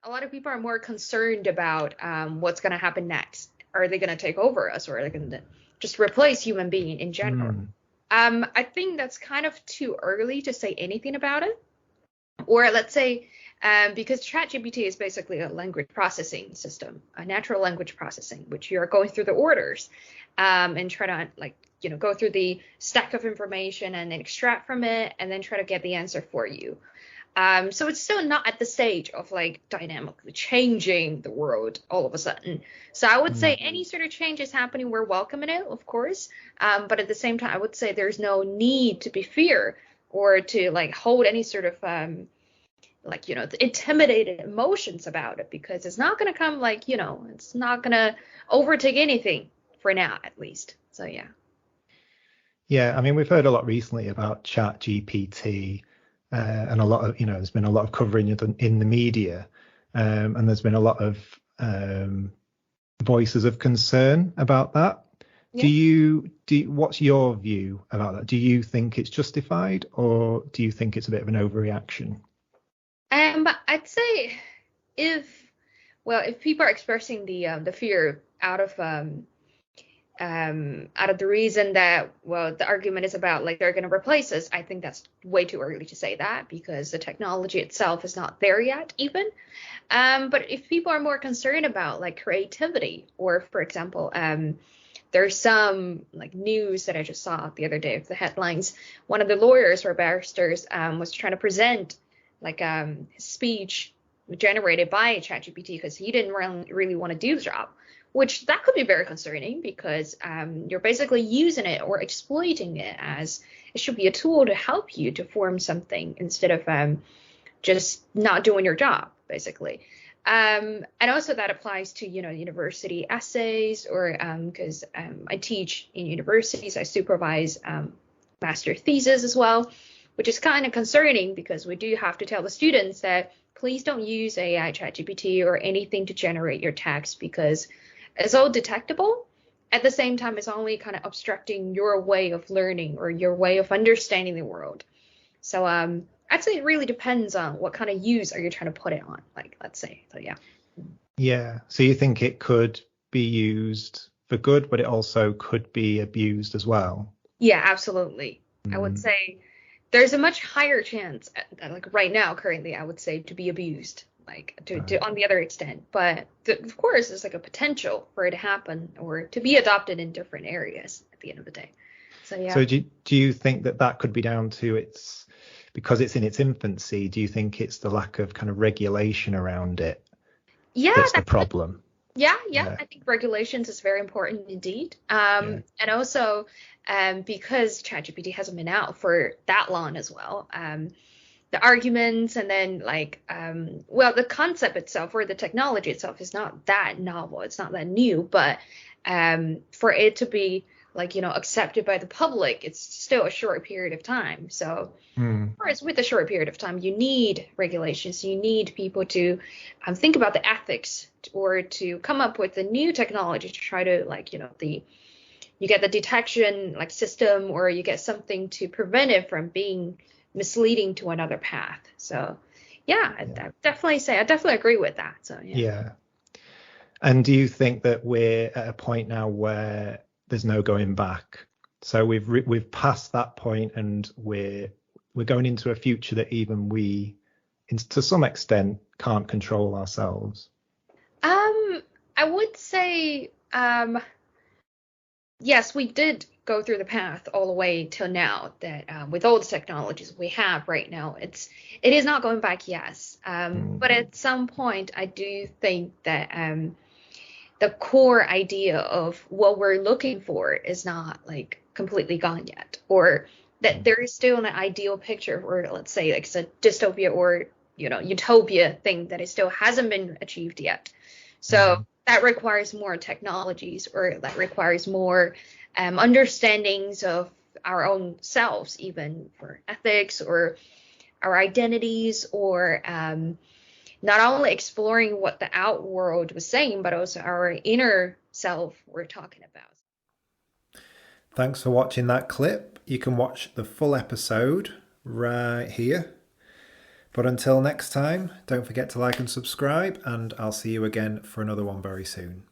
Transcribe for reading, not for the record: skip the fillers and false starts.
a lot of people are more concerned about what's going to happen next. Are they going to take over us, or are they going to just replace human being in general? Mm. I think that's kind of too early to say anything about it. Or let's say, because ChatGPT is basically a language processing system, a natural language processing, which you're going through the orders and try to go through the stack of information and then extract from it and then try to get the answer for you. So it's still not at the stage of like dynamically changing the world all of a sudden. So I would say any sort of change is happening, we're welcoming it, of course. But at the same time, I would say there's no need to be fear or to like hold any sort of the intimidated emotions about it, because it's not going to come it's not going to overtake anything for now, at least. So yeah. Yeah, I mean, we've heard a lot recently about ChatGPT, and a lot of, there's been a lot of covering in the media, and there's been a lot of voices of concern about that. Yeah. What's your view about that? Do you think it's justified, or do you think it's a bit of an overreaction? I'd say if people are expressing the fear out of the reason that, the argument is about like they're going to replace us, I think that's way too early to say that, because the technology itself is not there yet even. But if people are more concerned about like creativity, or for example, there's some like news that I just saw the other day of the headlines. One of the lawyers or barristers was trying to present like his speech generated by ChatGPT because he didn't really want to do the job, which that could be very concerning, because you're basically using it or exploiting it as it should be a tool to help you to form something instead of just not doing your job, basically. And also that applies to, university essays, or because I teach in universities, I supervise master thesis as well, which is kind of concerning, because we do have to tell the students that please don't use AI, ChatGPT, or anything to generate your text, because it's all detectable. At the same time, it's only kind of obstructing your way of learning or your way of understanding the world. So I'd say it really depends on what kind of use are you trying to put it on, like, let's say. So yeah. Yeah. So you think it could be used for good, but it also could be abused as well? Yeah, absolutely. I would say there's a much higher chance, like right now, currently, I would say, to be abused, like to on the other extent. But of course, there's like a potential for it to happen or to be adopted in different areas at the end of the day. So yeah. So do you think that could be down to because it's in its infancy? Do you think it's the lack of kind of regulation around it Yeah, that's the problem? Yeah. I think regulations is very important indeed. And also, because ChatGPT hasn't been out for that long as well, the arguments and then the concept itself or the technology itself is not that novel. It's not that new, but for it to be accepted by the public, it's still a short period of time. So, of course, with a short period of time, you need regulations. You need people to think about the ethics, or to come up with a new technology to try to you get the detection system, or you get something to prevent it from being misleading to another path. So yeah, I definitely agree with that. So yeah. And do you think that we're at a point now where there's no going back? So we've passed that point, and we're going into a future that even we, to some extent, can't control ourselves. I would say yes, we did go through the path all the way till now, that with all the technologies we have right now, it is not going back, yes. But at some point, I do think that the core idea of what we're looking for is not completely gone yet, or that there is still an ideal picture, or let's say it's a dystopia or utopia thing that it still hasn't been achieved yet. So that requires more technologies, or that requires more understandings of our own selves, even for ethics or our identities, or not only exploring what the out world was saying, but also our inner self we're talking about. Thanks for watching that clip. You can watch the full episode right here. But until next time, don't forget to like and subscribe, and I'll see you again for another one very soon.